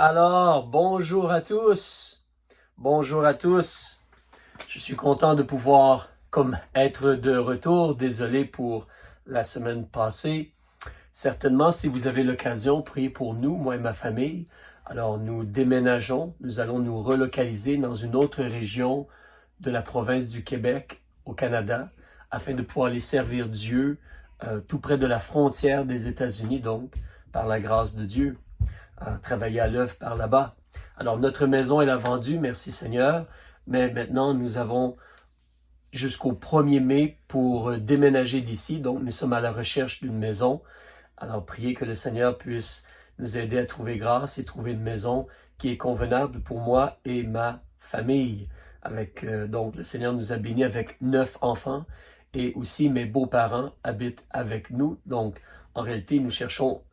Alors, bonjour à tous. Bonjour à tous. Je suis content de pouvoir être de retour. Désolé pour la semaine passée. Certainement, si vous avez l'occasion, priez pour nous, moi et ma famille. Alors, nous déménageons. Nous allons nous relocaliser dans une autre région de la province du Québec, au Canada, afin de pouvoir aller servir Dieu tout près de la frontière des États-Unis, donc, par la grâce de Dieu. Travailler à l'œuvre par là-bas. Alors, notre maison, elle a vendu, merci Seigneur, mais maintenant, nous avons jusqu'au 1er mai pour déménager d'ici, donc nous sommes à la recherche d'une maison. Alors, priez que le Seigneur puisse nous aider à trouver grâce et trouver une maison qui est convenable pour moi et ma famille. Donc, le Seigneur nous a bénis avec 9 enfants et aussi mes beaux-parents habitent avec nous. Donc, en réalité, nous cherchons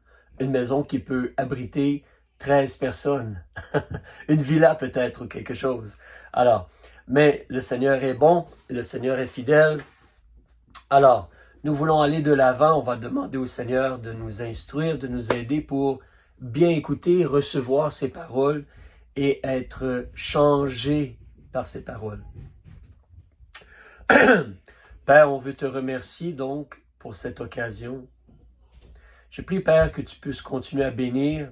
une maison qui peut abriter 13 personnes. Une villa peut-être ou quelque chose. Alors, mais le Seigneur est bon, le Seigneur est fidèle. Alors, nous voulons aller de l'avant. On va demander au Seigneur de nous instruire, de nous aider pour bien écouter, recevoir ses paroles et être changé par ses paroles. Père, on veut te remercier donc pour cette occasion. Je prie, Père, que tu puisses continuer à bénir,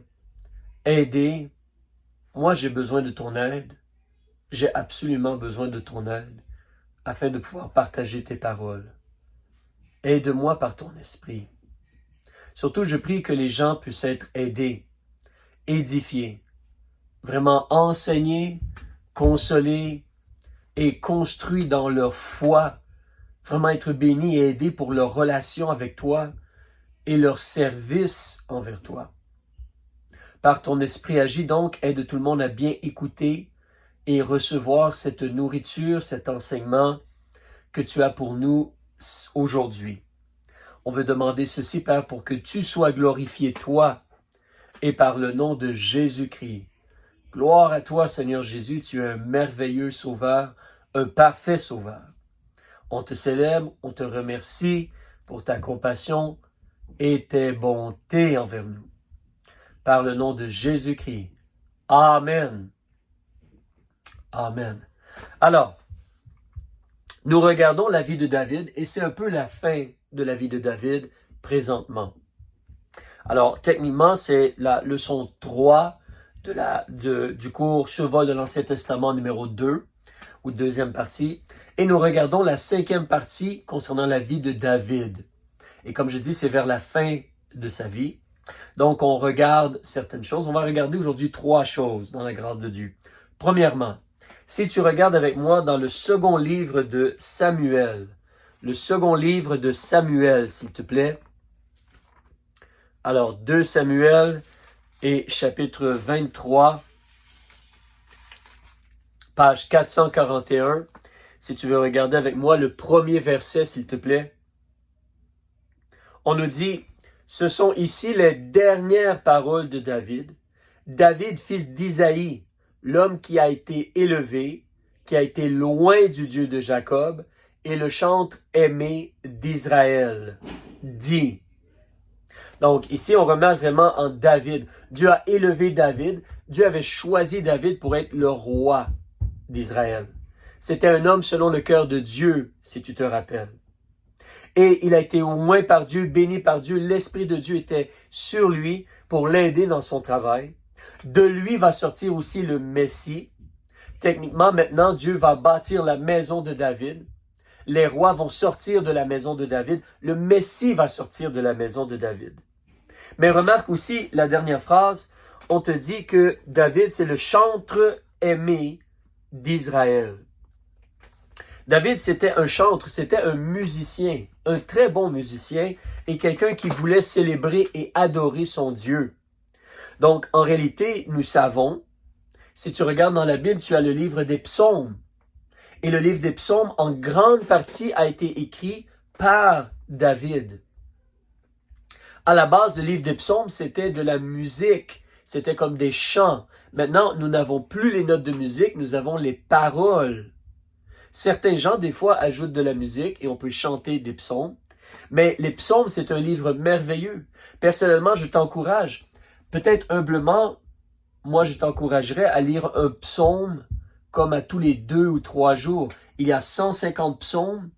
aider. Moi, j'ai besoin de ton aide. J'ai absolument besoin de ton aide afin de pouvoir partager tes paroles. Aide-moi par ton esprit. Surtout, je prie que les gens puissent être aidés, édifiés, vraiment enseignés, consolés et construits dans leur foi, vraiment être bénis et aidés pour leur relation avec toi et leur service envers toi. Par ton esprit agis donc, aide tout le monde à bien écouter et recevoir cette nourriture, cet enseignement que tu as pour nous aujourd'hui. On veut demander ceci, Père, pour que tu sois glorifié, toi, et par le nom de Jésus-Christ. Gloire à toi, Seigneur Jésus, tu es un merveilleux sauveur, un parfait sauveur. On te célèbre, on te remercie pour ta compassion et tes bontés envers nous. Par le nom de Jésus-Christ. Amen. Amen. Alors, nous regardons la vie de David et c'est un peu la fin de la vie de David présentement. Alors, techniquement, c'est la leçon 3 du cours Survol de l'Ancien Testament numéro 2, ou deuxième partie. Et nous regardons la 5e partie concernant la vie de David. Et comme je dis, c'est vers la fin de sa vie. Donc, on regarde certaines choses. On va regarder aujourd'hui 3 choses dans la grâce de Dieu. Premièrement, si tu regardes avec moi dans le second livre de Samuel, s'il te plaît. Alors, 2 Samuel et chapitre 23, page 441. Si tu veux regarder avec moi le premier verset, s'il te plaît. On nous dit, ce sont ici les dernières paroles de David. David, fils d'Isaïe, l'homme qui a été élevé, qui a été loin du Dieu de Jacob, et le chantre aimé d'Israël, dit. Donc ici, on remarque vraiment en David. Dieu a élevé David. Dieu avait choisi David pour être le roi d'Israël. C'était un homme selon le cœur de Dieu, si tu te rappelles. Et il a été oint par Dieu, béni par Dieu. L'Esprit de Dieu était sur lui pour l'aider dans son travail. De lui va sortir aussi le Messie. Techniquement, maintenant, Dieu va bâtir la maison de David. Les rois vont sortir de la maison de David. Le Messie va sortir de la maison de David. Mais remarque aussi la dernière phrase. On te dit que David, c'est le chantre aimé d'Israël. David, c'était un chantre, c'était un musicien, un très bon musicien et quelqu'un qui voulait célébrer et adorer son Dieu. Donc, en réalité, nous savons, si tu regardes dans la Bible, tu as le livre des psaumes. Et le livre des psaumes, en grande partie, a été écrit par David. À la base, le livre des psaumes, c'était de la musique. C'était comme des chants. Maintenant, nous n'avons plus les notes de musique, nous avons les paroles. Certains gens, des fois, ajoutent de la musique et on peut chanter des psaumes. Mais les psaumes, c'est un livre merveilleux. Personnellement, je t'encourage, peut-être humblement, moi je t'encouragerais à lire un psaume comme à tous les 2 ou 3 jours. Il y a 150 psaumes,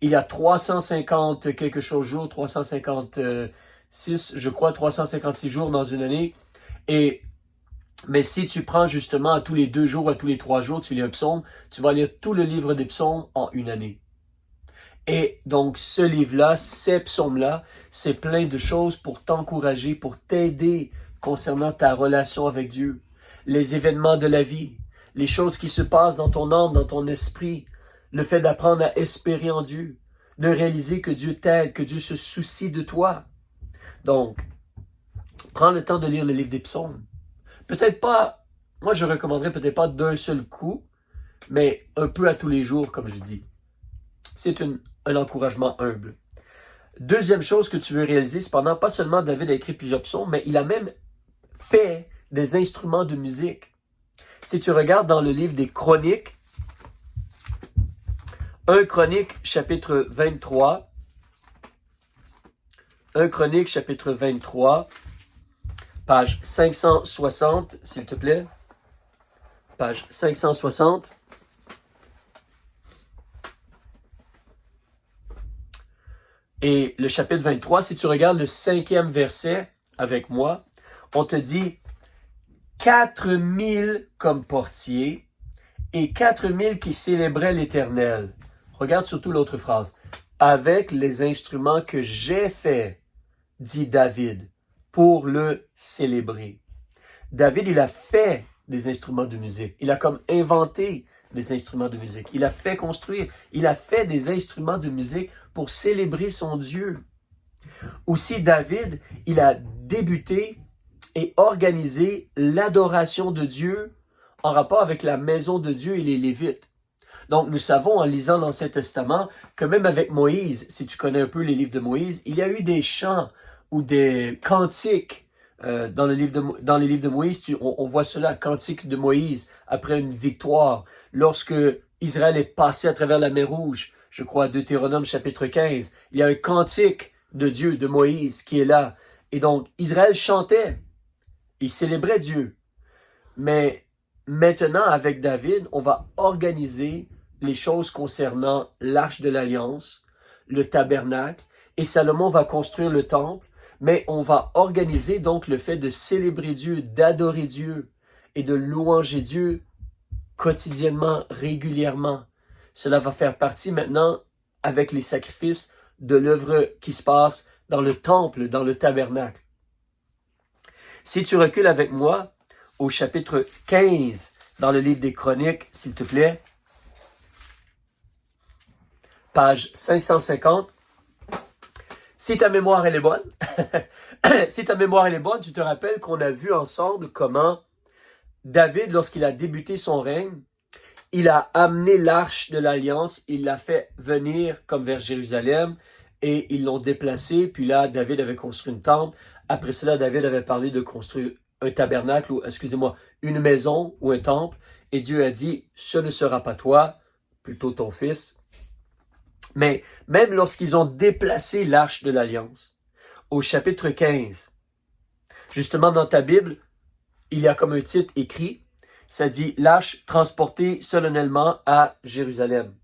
il y a 350 quelque chose jours, 356, je crois, 356 jours dans une année. Mais si tu prends justement à tous les 2 jours, à tous les 3 jours, tu lis un psaume, tu vas lire tout le livre des psaumes en une année. Et donc, ce livre-là, ces psaumes-là, c'est plein de choses pour t'encourager, pour t'aider concernant ta relation avec Dieu, les événements de la vie, les choses qui se passent dans ton âme, dans ton esprit, le fait d'apprendre à espérer en Dieu, de réaliser que Dieu t'aide, que Dieu se soucie de toi. Donc, prends le temps de lire le livre des psaumes. Peut-être pas, moi je recommanderais peut-être pas d'un seul coup, mais un peu à tous les jours, comme je dis. C'est un encouragement humble. Deuxième chose que tu veux réaliser, cependant, pas seulement David a écrit plusieurs psaumes, mais il a même fait des instruments de musique. Si tu regardes dans le livre des Chroniques, 1 Chronique chapitre 23, 1 Chronique chapitre 23, page 560, s'il te plaît. Page 560. Et le chapitre 23, si tu regardes le 5e verset avec moi, on te dit 4000 comme portiers et 4000 qui célébraient l'Éternel. Regarde surtout l'autre phrase. Avec les instruments que j'ai faits, dit David, pour le célébrer. David, il a fait des instruments de musique. Il a comme inventé des instruments de musique. Il a fait construire. Il a fait des instruments de musique pour célébrer son Dieu. Aussi, David, il a débuté et organisé l'adoration de Dieu en rapport avec la maison de Dieu et les Lévites. Donc, nous savons en lisant l'Ancien Testament que même avec Moïse, si tu connais un peu les livres de Moïse, il y a eu des chants ou des cantiques dans les livres de Moïse. On voit cela, cantique de Moïse après une victoire. Lorsque Israël est passé à travers la mer Rouge, je crois Deutéronome chapitre 15, il y a un cantique de Dieu, de Moïse qui est là. Et donc, Israël chantait, il célébrait Dieu. Mais maintenant, avec David, on va organiser les choses concernant l'Arche de l'Alliance, le tabernacle, et Salomon va construire le temple, mais on va organiser donc le fait de célébrer Dieu, d'adorer Dieu et de louanger Dieu quotidiennement, régulièrement. Cela va faire partie maintenant, avec les sacrifices, de l'œuvre qui se passe dans le temple, dans le tabernacle. Si tu recules avec moi au chapitre 15 dans le livre des Chroniques, s'il te plaît, page 550. Si ta mémoire elle est bonne, si ta mémoire elle est bonne, tu te rappelles qu'on a vu ensemble comment David, lorsqu'il a débuté son règne, il a amené l'arche de l'Alliance, il l'a fait venir comme vers Jérusalem et ils l'ont déplacé. Puis là, David avait construit une temple. Après cela, David avait parlé de construire un tabernacle ou, excusez-moi, une maison ou un temple. Et Dieu a dit, ce ne sera pas toi, plutôt ton fils. Mais même lorsqu'ils ont déplacé l'arche de l'Alliance, au chapitre 15, justement dans ta Bible, il y a comme un titre écrit, ça dit « L'arche transportée solennellement à Jérusalem ».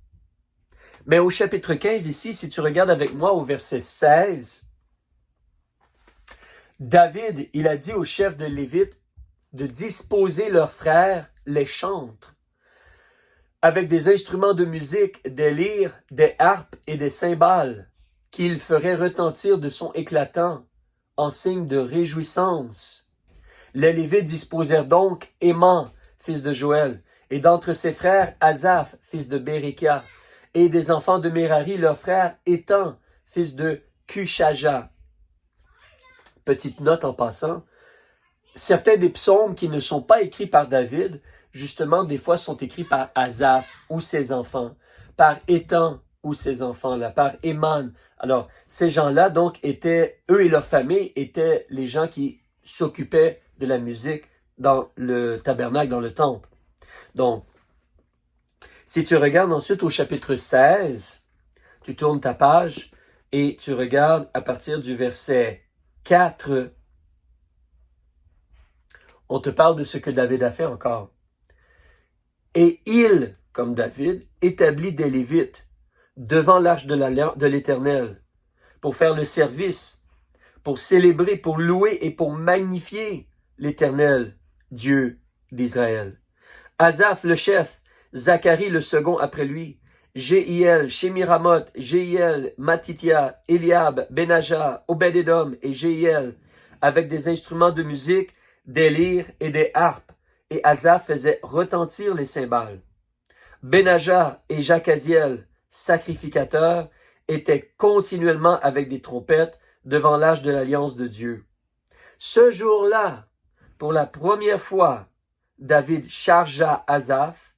Mais au chapitre 15 ici, si tu regardes avec moi au verset 16, David, il a dit aux chefs de Lévites de disposer leurs frères les chantres avec des instruments de musique, des lyres, des harpes et des cymbales qu'il ferait retentir de son éclatant en signe de réjouissance. Les Lévites disposèrent donc Éman, fils de Joël, et d'entre ses frères Asaph, fils de Bérékia, et des enfants de Mérari, leur frère Étan, fils de Cushaja. Petite note en passant, certains des psaumes qui ne sont pas écrits par David, justement, des fois sont écrits par Asaph ou ses enfants, par Étan ou ses enfants-là, par Éman. Alors, ces gens-là, donc, eux et leur famille, étaient les gens qui s'occupaient de la musique dans le tabernacle, dans le temple. Donc, si tu regardes ensuite au chapitre 16, tu tournes ta page et tu regardes à partir du verset 4, On te parle de ce que David a fait encore. Et il, comme David, établit des Lévites devant l'arche de l'Éternel pour faire le service, pour célébrer, pour louer et pour magnifier l'Éternel, Dieu d'Israël. Asaph le chef, Zacharie le second après lui, Jéhiel, Shemiramoth, Jéhiel, Matithia, Eliab, Benaja, Obed-Édom et Jéhiel, avec des instruments de musique, des lyres et des harpes, et Asaph faisait retentir les cymbales. Benaja et Jacaziel, sacrificateurs, étaient continuellement avec des trompettes devant l'arche de l'alliance de Dieu. Ce jour-là, pour la première fois, David chargea Asaph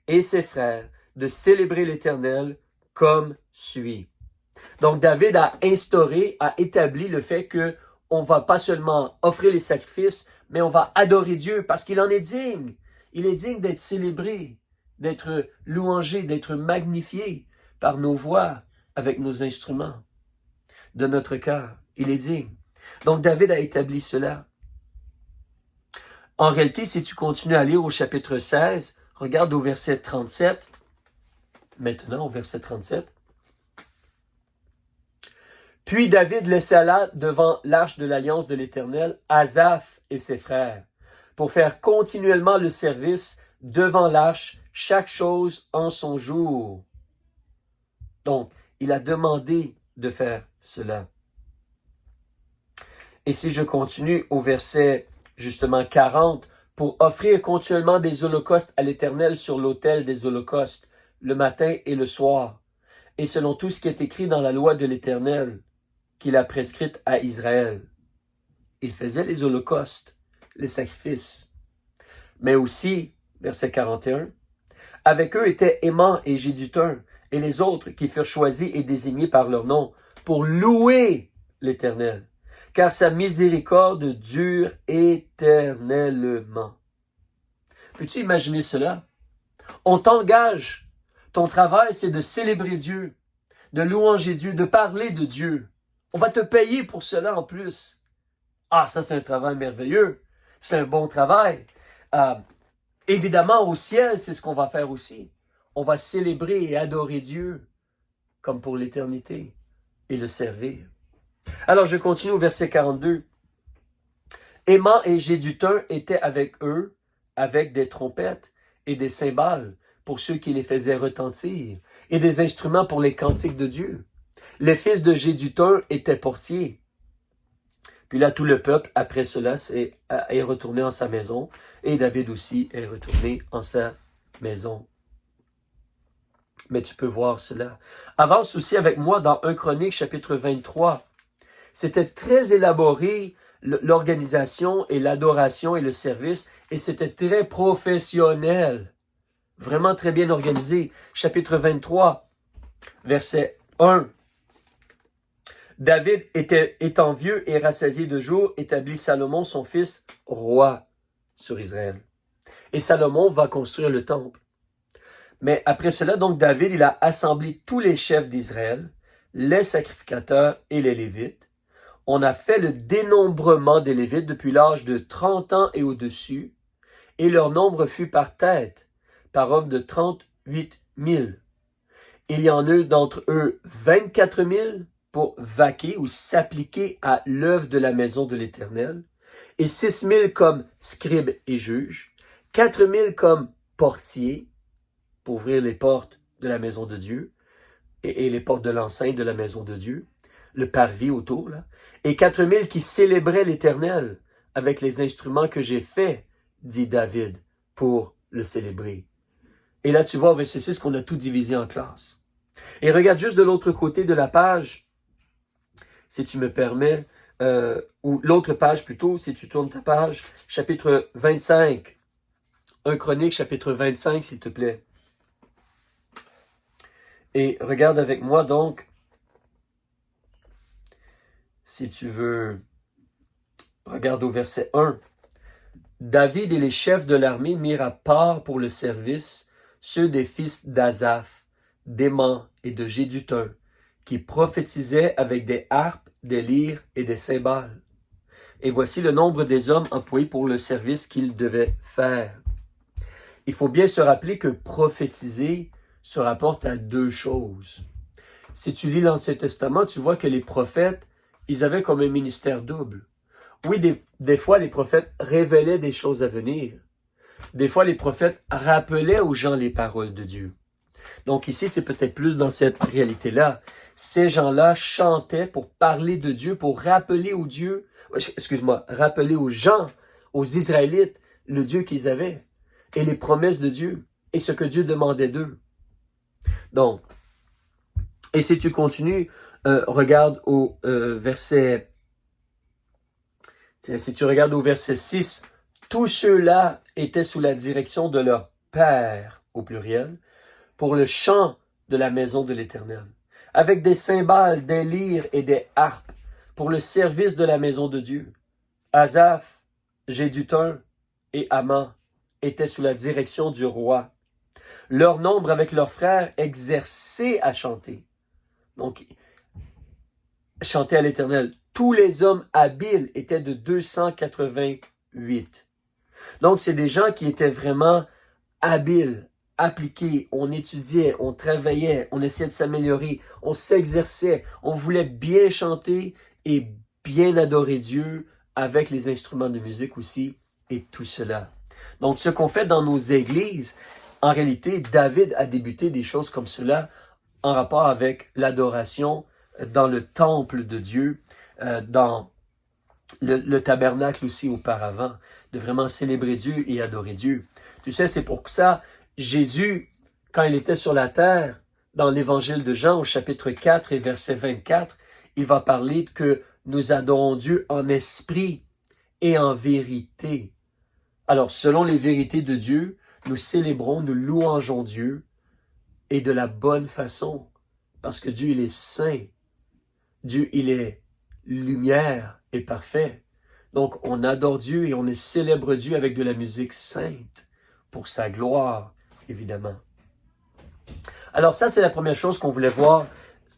et ses frères de célébrer l'Éternel comme suit. Donc David a instauré, a établi le fait que on va pas seulement offrir les sacrifices, mais on va adorer Dieu parce qu'il en est digne. Il est digne d'être célébré, d'être louangé, d'être magnifié par nos voix, avec nos instruments, de notre cœur. Il est digne. Donc David a établi cela. En réalité, si tu continues à lire au chapitre 16, regarde au verset 37, maintenant au verset 37. Puis David laissa là, devant l'arche de l'alliance de l'Éternel, Asaph et ses frères, pour faire continuellement le service devant l'arche, chaque chose en son jour. Donc, il a demandé de faire cela. Et si je continue au verset justement 40, pour offrir continuellement des holocaustes à l'Éternel sur l'autel des holocaustes, le matin et le soir, et selon tout ce qui est écrit dans la loi de l'Éternel, qu'il a prescrite à Israël. Il faisait les holocaustes, les sacrifices. Mais aussi, verset 41, avec eux étaient Héman et Jéduthun, et les autres qui furent choisis et désignés par leur nom, pour louer l'Éternel, car sa miséricorde dure éternellement. Peux-tu imaginer cela? On t'engage. Ton travail, c'est de célébrer Dieu, de louanger Dieu, de parler de Dieu. On va te payer pour cela en plus. Ah, ça c'est un travail merveilleux. C'est un bon travail. Évidemment, au ciel, c'est ce qu'on va faire aussi. On va célébrer et adorer Dieu comme pour l'éternité et le servir. Alors, je continue au verset 42. Héman et Jéduthun étaient avec eux, avec des trompettes et des cymbales pour ceux qui les faisaient retentir, et des instruments pour les cantiques de Dieu. Les fils de Jéduthun étaient portiers. Puis là, tout le peuple, après cela, est retourné en sa maison, et David aussi est retourné en sa maison. Mais tu peux voir cela. Avance aussi avec moi dans 1 Chronique, chapitre 23. C'était très élaboré, l'organisation et l'adoration et le service, et c'était très professionnel. Vraiment très bien organisé. Chapitre 23, verset 1. David étant vieux et rassasié de jours, établit Salomon, son fils, roi sur Israël. Et Salomon va construire le temple. Mais après cela, donc, David, il a assemblé tous les chefs d'Israël, les sacrificateurs et les Lévites. On a fait le dénombrement des Lévites depuis l'âge de 30 ans et au-dessus, et leur nombre fut par tête, par homme de 38 000. Il y en eut d'entre eux 24 000 pour vaquer ou s'appliquer à l'œuvre de la maison de l'Éternel, et 6 000 comme scribes et juges, 4 000 comme portiers, pour ouvrir les portes de la maison de Dieu, et les portes de l'enceinte de la maison de Dieu, le parvis autour, là, et 4 000 qui célébraient l'Éternel avec les instruments que j'ai faits, dit David, pour le célébrer. Et là, tu vois, au verset 6, qu'on a tout divisé en classes. Et regarde juste de l'autre côté de la page, si tu me permets, ou l'autre page plutôt, si tu tournes ta page, chapitre 25. 1 Chronique, chapitre 25, s'il te plaît. Et regarde avec moi donc, si tu veux, regarde au verset 1. David et les chefs de l'armée mirent à part pour le service ceux des fils d'Asaph, d'Héman et de Jéduthun, qui prophétisaient avec des harpes, des lyres et des cymbales. et voici le nombre des hommes employés pour le service qu'ils devaient faire. Il faut bien se rappeler que prophétiser se rapporte à deux choses. Si tu lis l'Ancien Testament, tu vois que les prophètes, ils avaient comme un ministère double. Oui, des fois, les prophètes révélaient des choses à venir. Des fois, les prophètes rappelaient aux gens les paroles de Dieu. Donc ici, c'est peut-être plus dans cette réalité-là. Ces gens-là chantaient pour parler de Dieu, pour rappeler rappeler aux gens, aux Israélites, le Dieu qu'ils avaient et les promesses de Dieu et ce que Dieu demandait d'eux. Donc, et si tu continues, regarde au verset 6, tous ceux-là étaient sous la direction de leur Père, au pluriel, pour le chant de la maison de l'Éternel, avec des cymbales, des lyres et des harpes, pour le service de la maison de Dieu. Asaph, Jéduthun et Aman étaient sous la direction du roi. Leur nombre avec leurs frères exerçaient à chanter. Donc, chanter à l'Éternel. Tous les hommes habiles étaient de 288. Donc, c'est des gens qui étaient vraiment habiles, appliqués. On étudiait, on travaillait, on essayait de s'améliorer, on s'exerçait, on voulait bien chanter et bien adorer Dieu avec les instruments de musique aussi et tout cela. Donc, ce qu'on fait dans nos églises, en réalité, David a débuté des choses comme cela en rapport avec l'adoration dans le temple de Dieu, dans le tabernacle aussi auparavant, de vraiment célébrer Dieu et adorer Dieu. Tu sais, c'est pour ça, Jésus, quand il était sur la terre, dans l'évangile de Jean, au chapitre 4 et verset 24, il va parler que nous adorons Dieu en esprit et en vérité. Alors, selon les vérités de Dieu, nous célébrons, nous louangeons Dieu et de la bonne façon, parce que Dieu, il est saint. Dieu, il est lumière et parfait. Donc, on adore Dieu et on célèbre Dieu avec de la musique sainte pour sa gloire, évidemment. Alors, ça, c'est la première chose qu'on voulait voir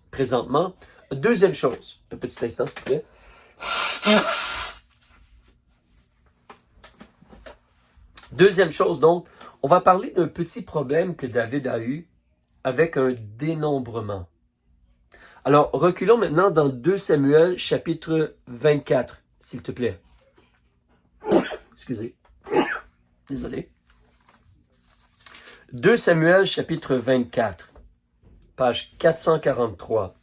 présentement. Deuxième chose, un petit instant, s'il te plaît. Deuxième chose, donc, on va parler d'un petit problème que David a eu avec un dénombrement. Alors, reculons maintenant dans 2 Samuel, chapitre 24, s'il te plaît. Excusez. Désolé. 2 Samuel, chapitre 24, page 443.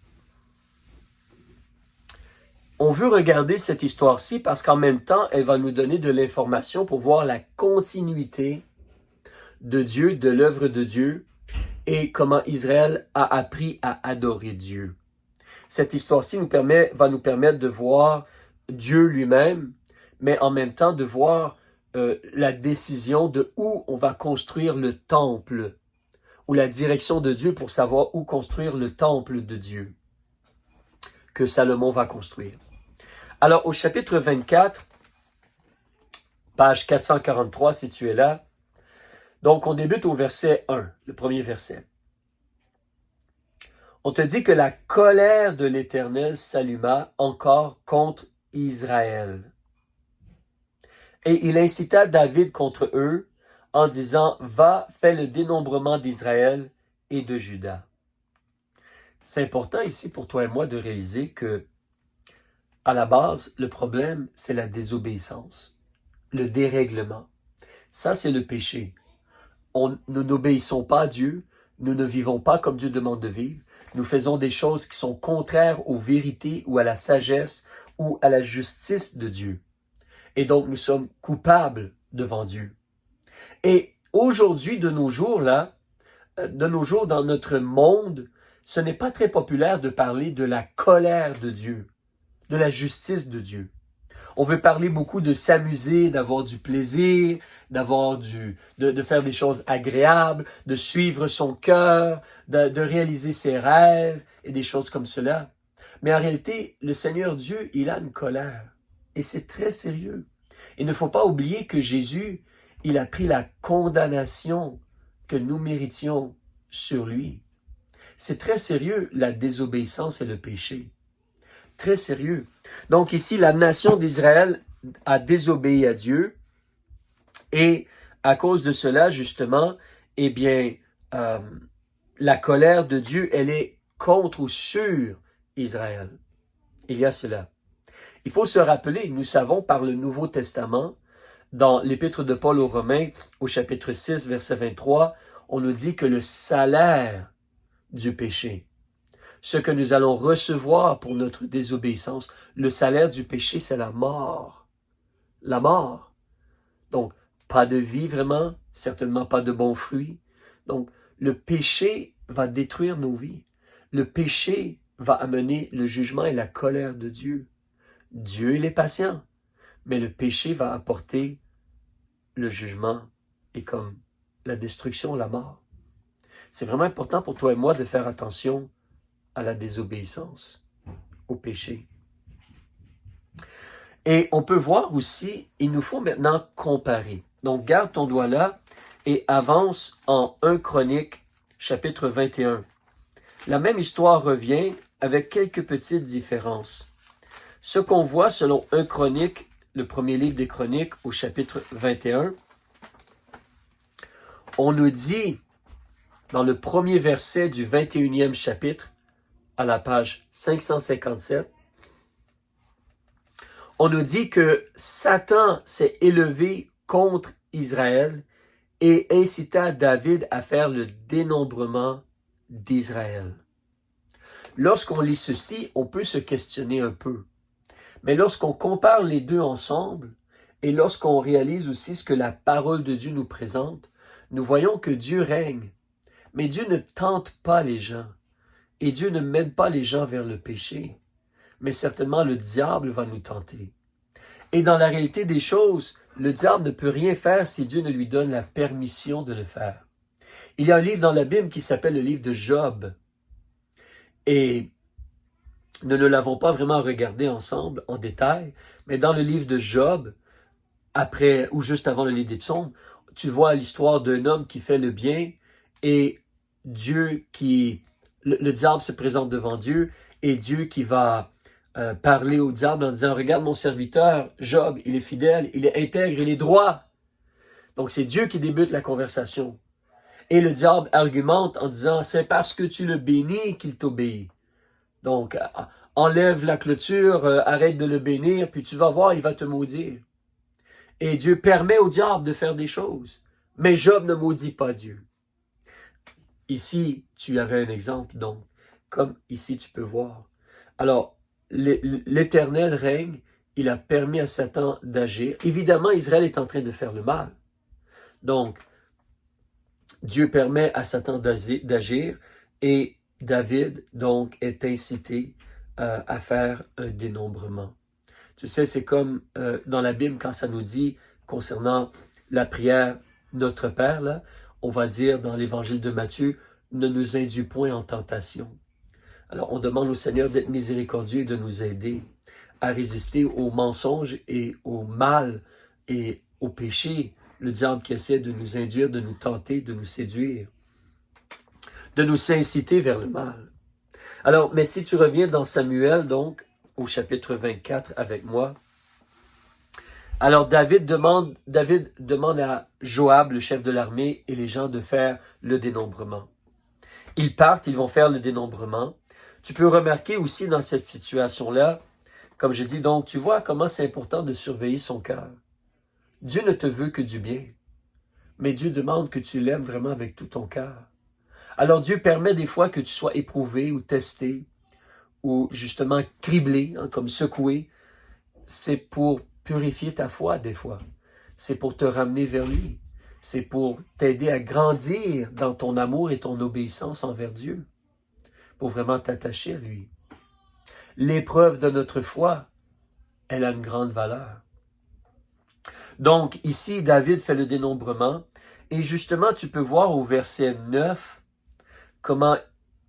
On veut regarder cette histoire-ci parce qu'en même temps, elle va nous donner de l'information pour voir la continuité de Dieu, de l'œuvre de Dieu et comment Israël a appris à adorer Dieu. Cette histoire-ci va nous permettre de voir Dieu lui-même, mais en même temps de voir la décision de où on va construire le temple, ou la direction de Dieu pour savoir où construire le temple de Dieu que Salomon va construire. Alors, au chapitre 24, page 443, si tu es là, donc on débute au verset 1, le premier verset. On te dit que la colère de l'Éternel s'alluma encore contre Israël. Et il incita David contre eux en disant, « Va, fais le dénombrement d'Israël et de Juda. » C'est important ici pour toi et moi de réaliser que, à la base, le problème, c'est la désobéissance, le dérèglement. Ça, c'est le péché. Nous n'obéissons pas à Dieu, nous ne vivons pas comme Dieu demande de vivre, nous faisons des choses qui sont contraires aux vérités ou à la sagesse ou à la justice de Dieu. Et donc, nous sommes coupables devant Dieu. Et aujourd'hui, de nos jours, dans notre monde, ce n'est pas très populaire de parler de la colère de Dieu, de la justice de Dieu. On veut parler beaucoup de s'amuser, d'avoir du plaisir, de faire des choses agréables, de suivre son cœur, de réaliser ses rêves et des choses comme cela. Mais en réalité, le Seigneur Dieu, il a une colère. Et c'est très sérieux. Il ne faut pas oublier que Jésus, il a pris la condamnation que nous méritions sur lui. C'est très sérieux, la désobéissance et le péché. c'est très sérieux. Donc ici, la nation d'Israël a désobéi à Dieu et à cause de cela, justement, eh bien, la colère de Dieu, elle est contre ou sur Israël. Il y a cela. Il faut se rappeler, nous savons par le Nouveau Testament, dans l'Épître de Paul aux Romains, au chapitre 6, verset 23, on nous dit que le salaire du péché, ce que nous allons recevoir pour notre désobéissance, le salaire du péché, c'est la mort. La mort. Donc, pas de vie vraiment, certainement pas de bons fruits. Donc, le péché va détruire nos vies. Le péché va amener le jugement et la colère de Dieu. Dieu, il est patient, mais le péché va apporter le jugement et comme la destruction, la mort. C'est vraiment important pour toi et moi de faire attention à la désobéissance, au péché. Et on peut voir aussi, il nous faut maintenant comparer. Donc, garde ton doigt là et avance en 1 Chroniques, chapitre 21. La même histoire revient avec quelques petites différences. Ce qu'on voit selon 1 Chroniques, le premier livre des Chroniques, au chapitre 21, on nous dit, dans le premier verset du 21e chapitre, à la page 557, on nous dit que Satan s'est élevé contre Israël et incita David à faire le dénombrement d'Israël. Lorsqu'on lit ceci, on peut se questionner un peu. Mais lorsqu'on compare les deux ensemble, et lorsqu'on réalise aussi ce que la parole de Dieu nous présente, nous voyons que Dieu règne. Mais Dieu ne tente pas les gens. Et Dieu ne mène pas les gens vers le péché. Mais certainement le diable va nous tenter. Et dans la réalité des choses, le diable ne peut rien faire si Dieu ne lui donne la permission de le faire. Il y a un livre dans la Bible qui s'appelle le livre de Job. Et nous ne l'avons pas vraiment regardé ensemble en détail, mais dans le livre de Job, après ou juste avant le livre des psaumes, tu vois l'histoire d'un homme qui fait le bien et Dieu le diable se présente devant Dieu et Dieu qui va parler au diable en disant « Regarde mon serviteur, Job, il est fidèle, il est intègre, il est droit. » Donc c'est Dieu qui débute la conversation. Et le diable argumente en disant « C'est parce que tu le bénis qu'il t'obéit. » Donc enlève la clôture, arrête de le bénir, puis tu vas voir, il va te maudire. Et Dieu permet au diable de faire des choses. Mais Job ne maudit pas Dieu. Ici, tu avais un exemple, donc, comme ici tu peux voir. Alors, l'Éternel règne, il a permis à Satan d'agir. Évidemment, Israël est en train de faire le mal. Donc, Dieu permet à Satan d'agir et David, donc, est incité à faire un dénombrement. Tu sais, c'est comme dans la Bible, quand ça nous dit concernant la prière Notre Père, là, on va dire dans l'Évangile de Matthieu, ne nous induis point en tentation. Alors, on demande au Seigneur d'être miséricordieux et de nous aider à résister aux mensonges et au mal et au péché, le diable qui essaie de nous induire, de nous tenter, de nous séduire, de nous inciter vers le mal. Alors, mais si tu reviens dans Samuel, donc, au chapitre 24 avec moi, alors David demande à Joab, le chef de l'armée, et les gens de faire le dénombrement. Ils partent, ils vont faire le dénombrement. Tu peux remarquer aussi dans cette situation-là, comme je dis, donc, tu vois comment c'est important de surveiller son cœur. Dieu ne te veut que du bien, mais Dieu demande que tu l'aimes vraiment avec tout ton cœur. Alors Dieu permet des fois que tu sois éprouvé ou testé, ou justement criblé, comme secoué. C'est pour purifier ta foi des fois. C'est pour te ramener vers lui. C'est pour t'aider à grandir dans ton amour et ton obéissance envers Dieu. Pour vraiment t'attacher à lui. L'épreuve de notre foi, elle a une grande valeur. Donc ici, David fait le dénombrement. Et justement, tu peux voir au verset 9 comment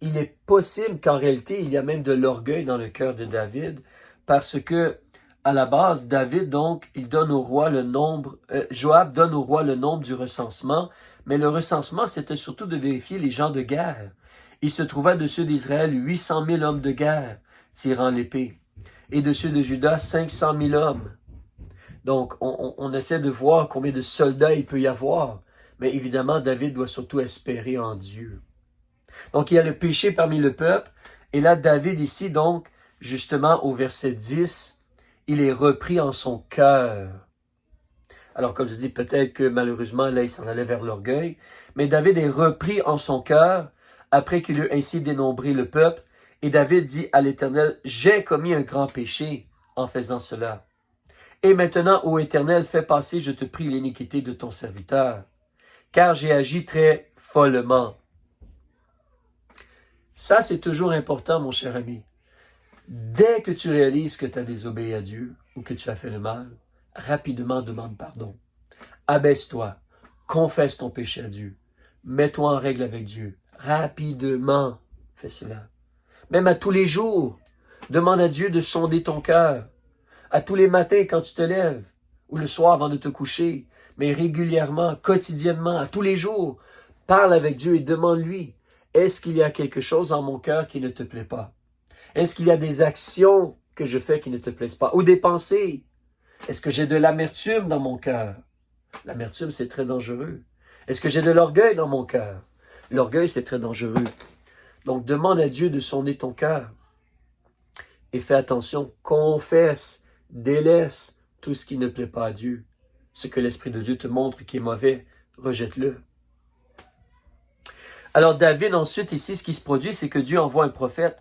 il est possible qu'en réalité, il y a même de l'orgueil dans le cœur de David, parce que, à la base, David, donc, il donne au roi le nombre, Joab donne au roi le nombre du recensement, mais le recensement, c'était surtout de vérifier les gens de guerre. Il se trouvait de ceux d'Israël 800 000 hommes de guerre tirant l'épée. et de ceux de Juda 500 000 hommes. Donc, on essaie de voir combien de soldats il peut y avoir. Mais évidemment, David doit surtout espérer en Dieu. Donc, il y a le péché parmi le peuple. Et là, David ici, donc, justement, au verset 10, il est repris en son cœur. Alors, comme je dis, peut-être que malheureusement, là, il s'en allait vers l'orgueil. Mais David est repris en son cœur après qu'il eut ainsi dénombré le peuple. Et David dit à l'Éternel, « J'ai commis un grand péché en faisant cela. Et maintenant, ô Éternel, fais passer, je te prie, l'iniquité de ton serviteur, car j'ai agi très follement. » Ça, c'est toujours important, mon cher ami. Dès que tu réalises que tu as désobéi à Dieu ou que tu as fait le mal, rapidement demande pardon. Abaisse-toi, confesse ton péché à Dieu, mets-toi en règle avec Dieu. Rapidement, fais cela. Même à tous les jours, demande à Dieu de sonder ton cœur. À tous les matins quand tu te lèves, ou le soir avant de te coucher, mais régulièrement, quotidiennement, à tous les jours, parle avec Dieu et demande-lui, est-ce qu'il y a quelque chose dans mon cœur qui ne te plaît pas? Est-ce qu'il y a des actions que je fais qui ne te plaisent pas? Ou des pensées? Est-ce que j'ai de l'amertume dans mon cœur? L'amertume, c'est très dangereux. Est-ce que j'ai de l'orgueil dans mon cœur? L'orgueil, c'est très dangereux. Donc, demande à Dieu de sonder ton cœur. Et fais attention, confesse, délaisse tout ce qui ne plaît pas à Dieu. Ce que l'Esprit de Dieu te montre qui est mauvais, rejette-le. Alors David, ensuite, ici, ce qui se produit, c'est que Dieu envoie un prophète.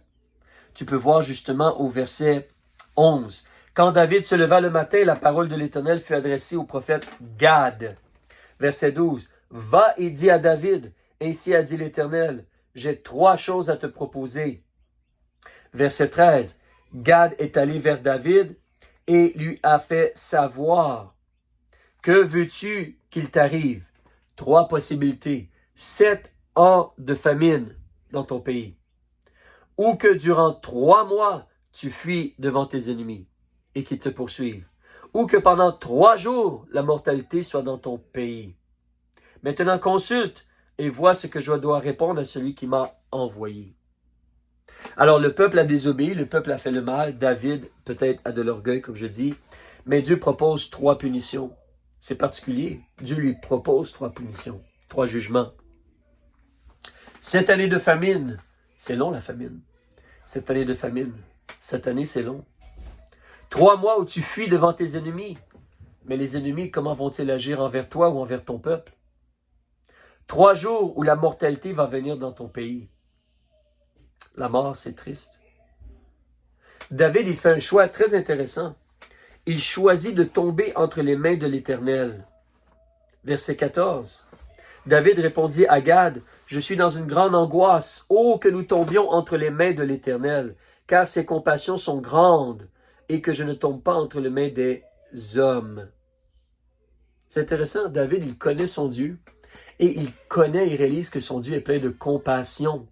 Tu peux voir justement au verset 11. Quand David se leva le matin, la parole de l'Éternel fut adressée au prophète Gad. Verset 12. Va et dis à David, ainsi a dit l'Éternel, j'ai 3 choses à te proposer. Verset 13. Gad est allé vers David et lui a fait savoir. Que veux-tu qu'il t'arrive? 3 possibilités. 7 ans de famine dans ton pays. Ou que durant 3 mois, tu fuis devant tes ennemis et qu'ils te poursuivent. Ou que pendant 3 jours, la mortalité soit dans ton pays. Maintenant, consulte et vois ce que je dois répondre à celui qui m'a envoyé. Alors, le peuple a désobéi, le peuple a fait le mal. David, peut-être, a de l'orgueil, comme je dis. Mais Dieu propose 3 punitions. C'est particulier. Dieu lui propose 3 punitions, 3 jugements. 7 années de famine. C'est long, la famine. 7 années de famine. 7 années, c'est long. 3 mois où tu fuis devant tes ennemis. Mais les ennemis, comment vont-ils agir envers toi ou envers ton peuple? 3 jours où la mortalité va venir dans ton pays. La mort, c'est triste. David, il fait un choix très intéressant. Il choisit de tomber entre les mains de l'Éternel. Verset 14. David répondit à Gad, « Je suis dans une grande angoisse. Oh, que nous tombions entre les mains de l'Éternel, car ses compassions sont grandes, et que je ne tombe pas entre les mains des hommes. » C'est intéressant, David, il connaît son Dieu, et il réalise que son Dieu est plein de compassion.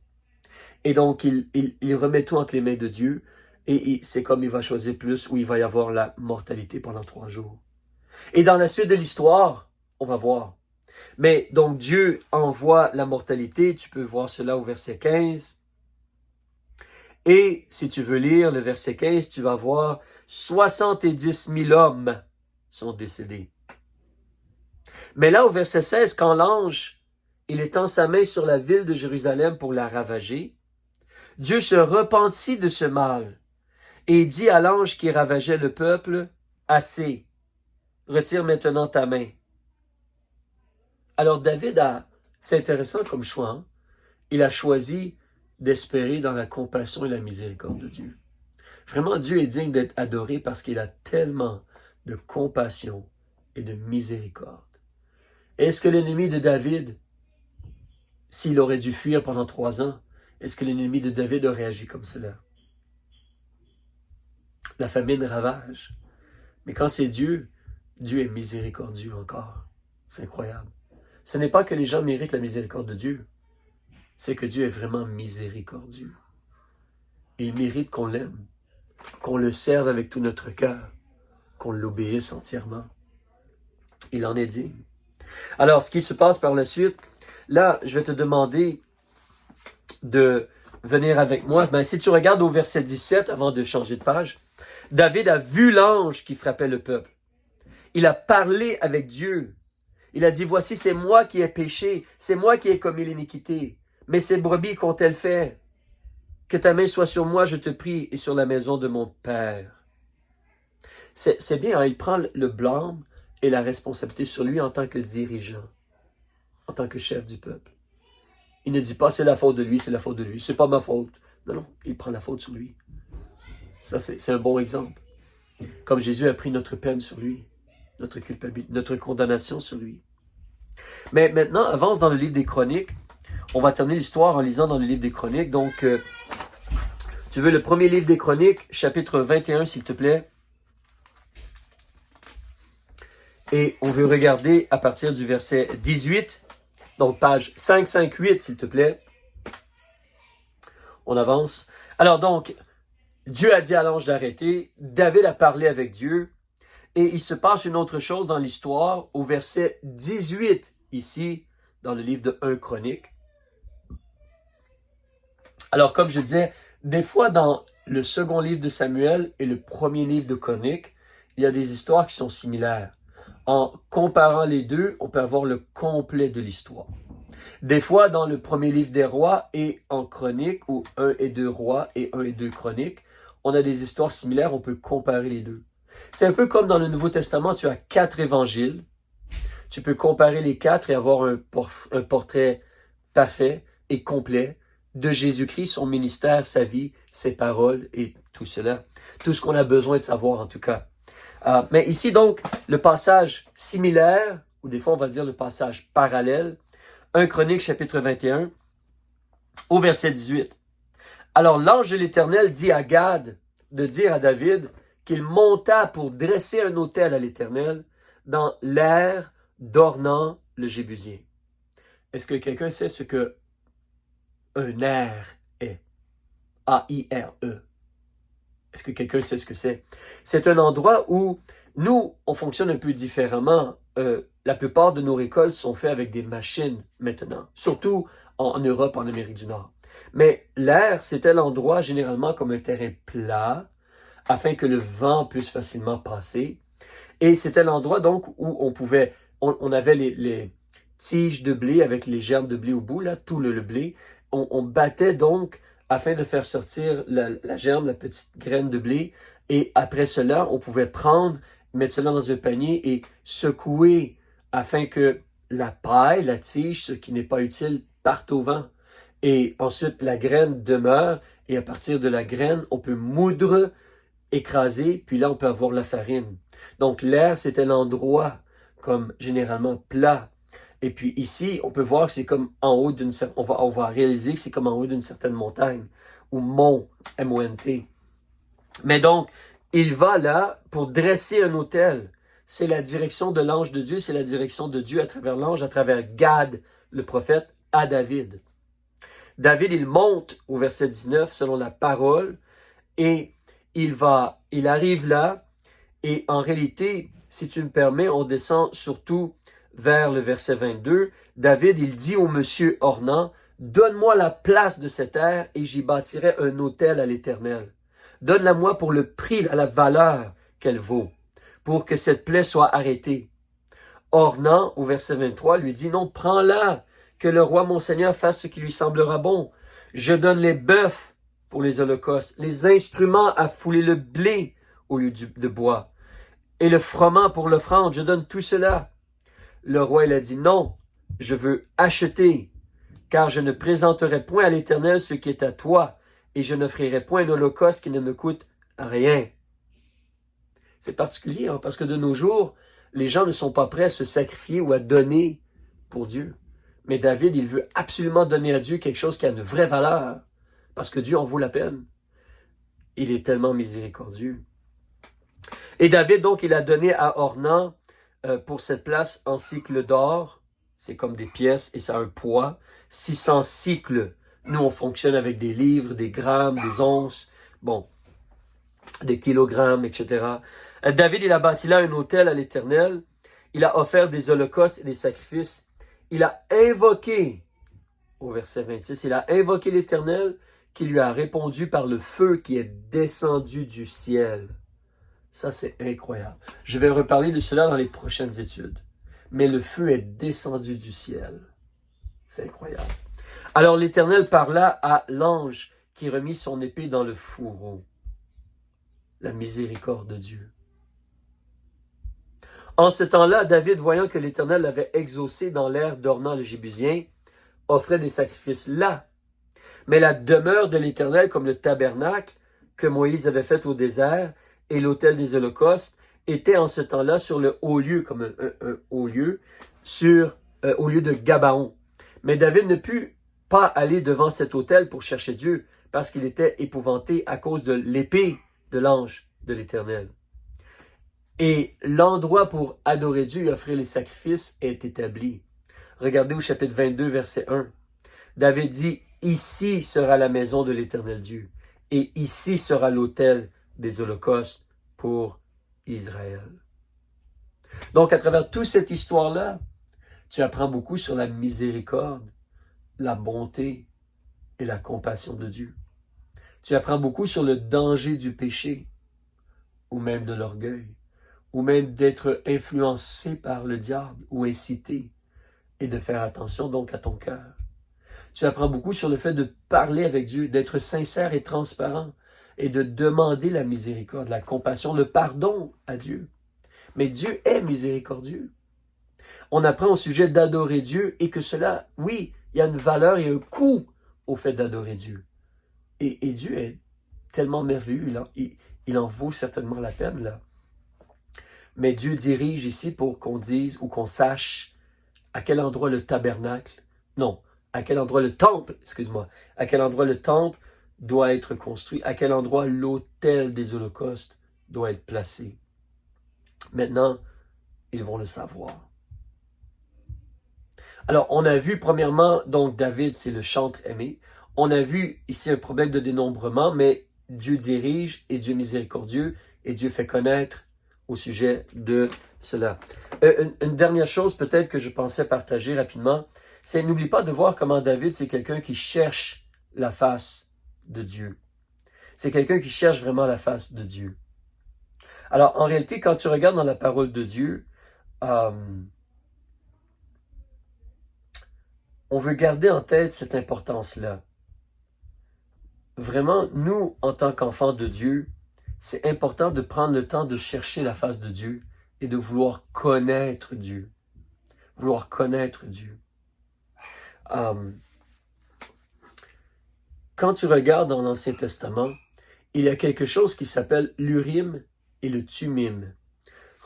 Et donc, il remet tout entre les mains de Dieu, et c'est comme il va choisir plus, où il va y avoir la mortalité pendant 3 jours. Et dans la suite de l'histoire, on va voir. Mais donc, Dieu envoie la mortalité, tu peux voir cela au verset 15. Et si tu veux lire le verset 15, tu vas voir 70 000 hommes sont décédés. Mais là, au verset 16, quand l'ange, il étend sa main sur la ville de Jérusalem pour la ravager, Dieu se repentit de ce mal et dit à l'ange qui ravageait le peuple, « Assez, retire maintenant ta main. » Alors David c'est intéressant comme choix, hein? Il a choisi d'espérer dans la compassion et la miséricorde de Dieu. Vraiment, Dieu est digne d'être adoré parce qu'il a tellement de compassion et de miséricorde. Est-ce que l'ennemi de David, s'il aurait dû fuir pendant 3 ans, est-ce que l'ennemi de David aurait agi comme cela? La famine ravage. Mais quand c'est Dieu, Dieu est miséricordieux encore. C'est incroyable. Ce n'est pas que les gens méritent la miséricorde de Dieu, c'est que Dieu est vraiment miséricordieux. Il mérite qu'on l'aime, qu'on le serve avec tout notre cœur, qu'on l'obéisse entièrement. Il en est digne. Alors, ce qui se passe par la suite, là, je vais te demander de venir avec moi. Si tu regardes au verset 17, avant de changer de page, David a vu l'ange qui frappait le peuple. Il a parlé avec Dieu. Il a dit, voici, c'est moi qui ai péché, c'est moi qui ai commis l'iniquité. Mais ces brebis qu'ont-elles fait? Que ta main soit sur moi, je te prie, et sur la maison de mon père. C'est bien, hein? Il prend le blâme et la responsabilité sur lui en tant que dirigeant, en tant que chef du peuple. Il ne dit pas, c'est la faute de lui, c'est la faute de lui, c'est pas ma faute. Non, non, il prend la faute sur lui. Ça, c'est un bon exemple. Comme Jésus a pris notre peine sur lui, notre culpabilité, notre condamnation sur lui. Mais maintenant, avance dans le livre des Chroniques. On va terminer l'histoire en lisant dans le livre des Chroniques. Donc, tu veux le premier livre des Chroniques, chapitre 21, s'il te plaît. Et on veut regarder à partir du verset 18. Donc, page 558, s'il te plaît. On avance. Alors donc, Dieu a dit à l'ange d'arrêter. David a parlé avec Dieu. Et il se passe une autre chose dans l'histoire au verset 18, ici, dans le livre de 1 Chronique. Alors, comme je disais, des fois dans le second livre de Samuel et le premier livre de Chronique, il y a des histoires qui sont similaires. En comparant les deux, on peut avoir le complet de l'histoire. Des fois, dans le premier livre des rois et en Chronique, ou 1 et 2 rois et 1 et 2 Chroniques, on a des histoires similaires, on peut comparer les deux. C'est un peu comme dans le Nouveau Testament, tu as 4 évangiles. Tu peux comparer les 4 et avoir un portrait parfait et complet de Jésus-Christ, son ministère, sa vie, ses paroles et tout cela. Tout ce qu'on a besoin de savoir en tout cas. Mais ici donc, le passage similaire, ou des fois on va dire le passage parallèle, 1 Chronique chapitre 21, au verset 18. Alors l'ange de l'Éternel dit à Gad de dire à David qu'il monta pour dresser un autel à l'Éternel dans l'aire d'Ornan le Jébusien. Est-ce que quelqu'un sait ce que un aire est? A-I-R-E. Est-ce que quelqu'un sait ce que c'est? C'est un endroit où nous, on fonctionne un peu différemment. La plupart de nos récoltes sont faites avec des machines maintenant, surtout en Europe, en Amérique du Nord. Mais l'aire, c'était l'endroit généralement comme un terrain plat, afin que le vent puisse facilement passer. Et c'était l'endroit donc où on avait les tiges de blé avec les germes de blé au bout, là, tout le blé. On battait donc afin de faire sortir la germe, la petite graine de blé. Et après cela, on pouvait prendre, mettre cela dans un panier et secouer afin que la paille, la tige, ce qui n'est pas utile, parte au vent. Et ensuite, la graine demeure et à partir de la graine, on peut moudre, écraser, puis là, on peut avoir la farine. Donc, l'air, c'était l'endroit comme généralement plat. Et puis ici, on peut voir que c'est comme en haut d'une certaine... On va réaliser que c'est comme en haut d'une certaine montagne, ou mont, M-O-N-T. Mais donc, il va là pour dresser un autel. C'est la direction de l'ange de Dieu, c'est la direction de Dieu à travers l'ange, à travers Gad, le prophète, à David. David, il monte au verset 19 selon la parole et il arrive là et en réalité, si tu me permets, on descend surtout vers le verset 22. David, il dit au monsieur Ornan, « Donne-moi la place de cette terre et j'y bâtirai un autel à l'Éternel. Donne-la-moi pour le prix, à la valeur qu'elle vaut, pour que cette plaie soit arrêtée. » Ornan, au verset 23, lui dit, « Non, prends-la, que le roi mon Seigneur fasse ce qui lui semblera bon. Je donne les bœufs pour les holocaustes, les instruments à fouler le blé au lieu de bois, et le froment pour l'offrande, je donne tout cela. » Le roi, il a dit, « Non, je veux acheter, car je ne présenterai point à l'Éternel ce qui est à toi, et je n'offrirai point un holocauste qui ne me coûte rien. » C'est particulier, hein, parce que de nos jours, les gens ne sont pas prêts à se sacrifier ou à donner pour Dieu. Mais David, il veut absolument donner à Dieu quelque chose qui a une vraie valeur, parce que Dieu en vaut la peine. Il est tellement miséricordieux. Et David, donc, il a donné à Ornan, pour cette place, en cycles d'or. C'est comme des pièces et ça a un poids. 600 cycles. Nous, on fonctionne avec des livres, des grammes, des onces, bon, des kilogrammes, etc. David, il a bâti là un autel à l'Éternel. Il a offert des holocaustes et des sacrifices. Il a invoqué, au verset 26, il a invoqué l'Éternel qui lui a répondu par le feu qui est descendu du ciel. Ça, c'est incroyable. Je vais reparler de cela dans les prochaines études. Mais le feu est descendu du ciel. C'est incroyable. Alors l'Éternel parla à l'ange qui remit son épée dans le fourreau. La miséricorde de Dieu. En ce temps-là, David, voyant que l'Éternel l'avait exaucé dans l'air d'Ornan le Jébusien, offrait des sacrifices là. Mais la demeure de l'Éternel, comme le tabernacle que Moïse avait fait au désert et l'autel des holocaustes, était en ce temps-là sur le haut lieu, comme un haut lieu, au lieu de Gabaon. Mais David ne put pas aller devant cet autel pour chercher Dieu, parce qu'il était épouvanté à cause de l'épée de l'ange de l'Éternel. Et l'endroit pour adorer Dieu et offrir les sacrifices est établi. Regardez au chapitre 22, verset 1. David dit, « Ici sera la maison de l'Éternel Dieu, et ici sera l'autel des holocaustes pour Israël. » Donc, à travers toute cette histoire-là, tu apprends beaucoup sur la miséricorde, la bonté et la compassion de Dieu. Tu apprends beaucoup sur le danger du péché, ou même de l'orgueil, ou même d'être influencé par le diable ou incité, et de faire attention donc à ton cœur. Tu apprends beaucoup sur le fait de parler avec Dieu, d'être sincère et transparent, et de demander la miséricorde, la compassion, le pardon à Dieu. Mais Dieu est miséricordieux. On apprend au sujet d'adorer Dieu et que cela, oui, il y a une valeur et un coût au fait d'adorer Dieu. Et Dieu est tellement merveilleux, il en vaut certainement la peine, là. Mais Dieu dirige ici pour qu'on dise ou qu'on sache à quel endroit le tabernacle, non, à quel endroit le temple, à quel endroit le temple doit être construit, à quel endroit l'autel des holocaustes doit être placé. Maintenant, ils vont le savoir. Alors, on a vu premièrement, donc David, c'est le chantre aimé. On a vu ici un problème de dénombrement, mais Dieu dirige et Dieu est miséricordieux et Dieu fait connaître au sujet de cela. Une dernière chose peut-être que je pensais partager rapidement, c'est n'oublie pas de voir comment David, c'est quelqu'un qui cherche la face de Dieu. C'est quelqu'un qui cherche vraiment la face de Dieu. Alors, en réalité, quand tu regardes dans la parole de Dieu, on veut garder en tête cette importance-là. Vraiment, nous, en tant qu'enfants de Dieu, c'est important de prendre le temps de chercher la face de Dieu et de vouloir connaître Dieu. Vouloir connaître Dieu. Quand tu regardes dans l'Ancien Testament, il y a quelque chose qui s'appelle l'Urim et le Thummim.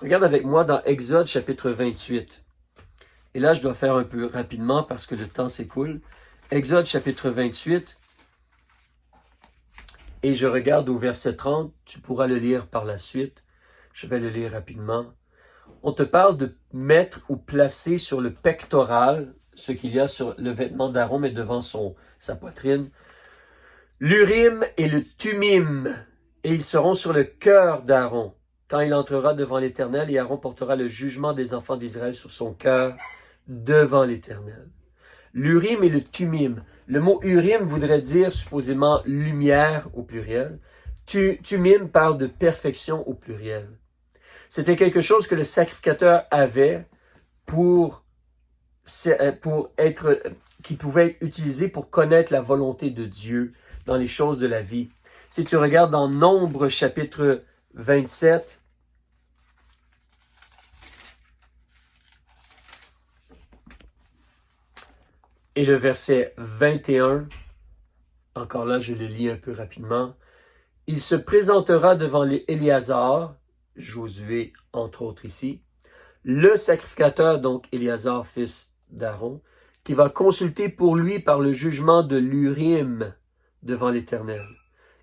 Regarde avec moi dans Exode chapitre 28. Et là, je dois faire un peu rapidement parce que le temps s'écoule. Exode chapitre 28. Et je regarde au verset 30. Tu pourras le lire par la suite. Je vais le lire rapidement. On te parle de mettre ou placer sur le pectoral, ce qu'il y a sur le vêtement d'Aaron, mais devant sa poitrine, l'Urim et le Thummim, et ils seront sur le cœur d'Aaron, quand il entrera devant l'Éternel, et Aaron portera le jugement des enfants d'Israël sur son cœur devant l'Éternel. L'Urim et le Thummim. Le mot Urim voudrait dire supposément lumière au pluriel. Thummim parle de perfection au pluriel. C'était quelque chose que le sacrificateur avait qui pouvait être utilisé pour connaître la volonté de Dieu dans les choses de la vie. Si tu regardes dans Nombre chapitre 27, et le verset 21, encore là je le lis un peu rapidement, il se présentera devant Éléazar, Josué entre autres ici, le sacrificateur, donc Éléazar, fils d'Aaron, qui va consulter pour lui par le jugement de l'Urim devant l'Éternel.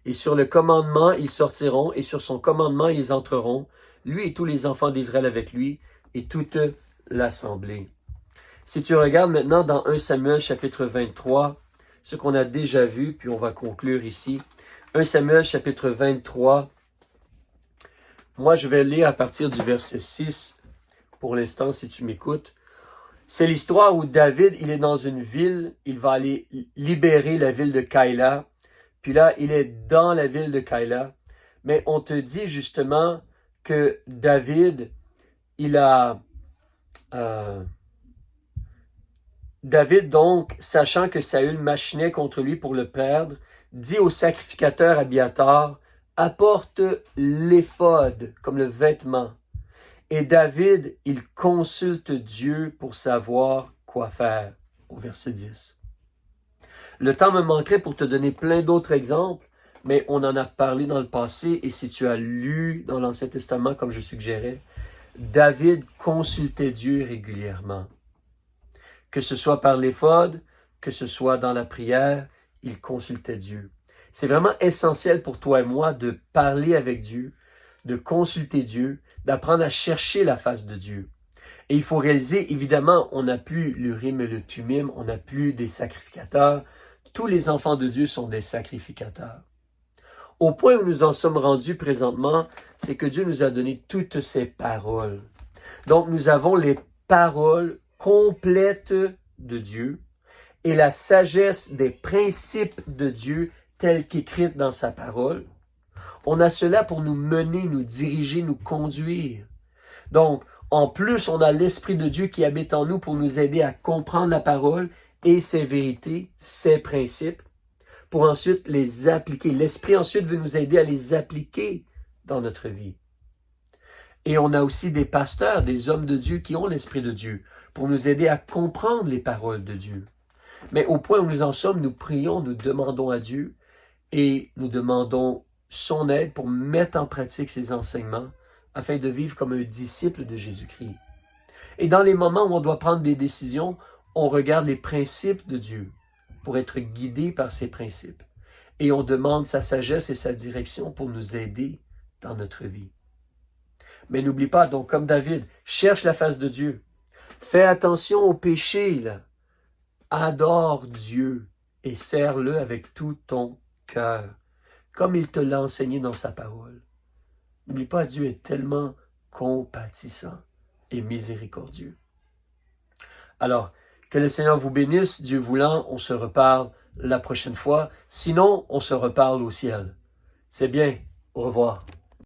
Et sur le commandement, ils sortiront, et sur son commandement, ils entreront, lui et tous les enfants d'Israël avec lui, et toute l'assemblée. Si tu regardes maintenant dans 1 Samuel chapitre 23, ce qu'on a déjà vu, puis on va conclure ici. 1 Samuel chapitre 23, moi je vais lire à partir du verset 6, pour l'instant si tu m'écoutes. C'est l'histoire où David, il est dans une ville, il va aller libérer la ville de Kaïla, Puis là, il est dans la ville de Keïla. Mais on te dit justement que David, David donc, sachant que Saül machinait contre lui pour le perdre, dit au sacrificateur Abiathar, apporte l'éphod comme le vêtement. Et David, il consulte Dieu pour savoir quoi faire, au verset 10. Le temps me manquerait pour te donner plein d'autres exemples, mais on en a parlé dans le passé, et si tu as lu dans l'Ancien Testament, comme je suggérais, David consultait Dieu régulièrement. Que ce soit par l'éphod, que ce soit dans la prière, il consultait Dieu. C'est vraiment essentiel pour toi et moi de parler avec Dieu, de consulter Dieu, d'apprendre à chercher la face de Dieu. Et il faut réaliser, évidemment, on n'a plus l'Urim et le Thummim, on n'a plus des sacrificateurs. Tous les enfants de Dieu sont des sacrificateurs. Au point où nous en sommes rendus présentement, c'est que Dieu nous a donné toutes ses paroles. Donc, nous avons les paroles complètes de Dieu et la sagesse des principes de Dieu tels qu'écrites dans sa parole. On a cela pour nous mener, nous diriger, nous conduire. Donc, en plus, on a l'Esprit de Dieu qui habite en nous pour nous aider à comprendre la parole et ses vérités, ses principes, pour ensuite les appliquer. L'Esprit ensuite veut nous aider à les appliquer dans notre vie. Et on a aussi des pasteurs, des hommes de Dieu qui ont l'Esprit de Dieu pour nous aider à comprendre les paroles de Dieu. Mais au point où nous en sommes, nous prions, nous demandons à Dieu et nous demandons son aide pour mettre en pratique ses enseignements afin de vivre comme un disciple de Jésus-Christ. Et dans les moments où on doit prendre des décisions, on regarde les principes de Dieu pour être guidé par ces principes. Et on demande sa sagesse et sa direction pour nous aider dans notre vie. Mais n'oublie pas, donc comme David, cherche la face de Dieu. Fais attention au péché, là. Adore Dieu et sers-le avec tout ton cœur, comme il te l'a enseigné dans sa parole. N'oublie pas, Dieu est tellement compatissant et miséricordieux. Alors, que le Seigneur vous bénisse, Dieu voulant, on se reparle la prochaine fois. Sinon, on se reparle au ciel. C'est bien. Au revoir.